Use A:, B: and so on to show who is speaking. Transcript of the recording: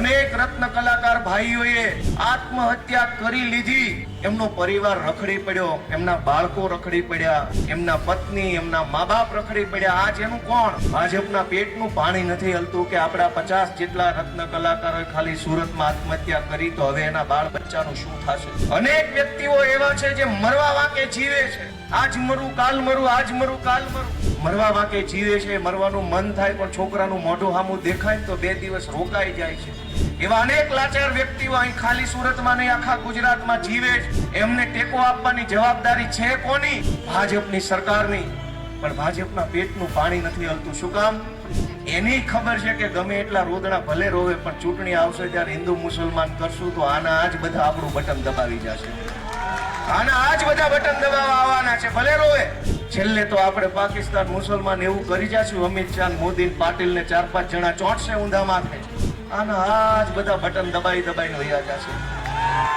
A: અનેક રત્ન કલાકાર ભાઈઓએ આત્મહત્યા કરી લીધી, એમનો પરિવાર રખડી પડ્યો, એમના બાળકો રખડી પડ્યા, એમના પત્ની, એમના મા બાપ રખડી પડ્યા. આજ એનું કોણ? ભાજપના પેટનું પાણી નથી હલતું કે આપણા 50 જેટલા રત્ન કલાકારોએ ખાલી સુરતમાં આત્મહત્યા કરી, તો હવે એના બાળ બચ્ચાનું શું થશે? અનેક વ્યક્તિઓ એવા છે જે મરવા વાંકે જીવે છે. આજ મરું કાલ મરું, આજ મરું કાલ મરું, મરવા વાંકે જીવે છે. મરવાનું મન થાય પણ છોકરાનું મોઢું સામું દેખાય તો 2 દિવસ રોકાઈ જાય છે. એવા અનેક લાચાર વ્યક્તિઓ અહીં ખાલી સુરતમાં નહીં આખા ગુજરાતમાં જીવે છે. એમને ટેકો આપવાની જવાબદારી છે કોની? ભાજપની સરકારની. પણ ભાજપના પેટનું પાણી નથી હલતું. શું કામ? એની ખબર છે કે ગમે એટલા રોદણા ભલે રોવે, પણ ચૂંટણી આવશે ત્યારે હિન્દુ મુસલમાન કરશું તો આના આજ બધા આપણું બટન દબાવી જશે. આના આજ બધા બટન દબાવવા આવવાના છે, ભલે રોવે. છેલ્લે તો આપણે પાકિસ્તાન મુસલમાન એવું કરી જશું, અમિત શાહ, મોદી, પાટીલ ને 4-5 જણા ચોંટશે ઊંધા માથે. આના આજ બધા બટન દબાઈને વયા જશે.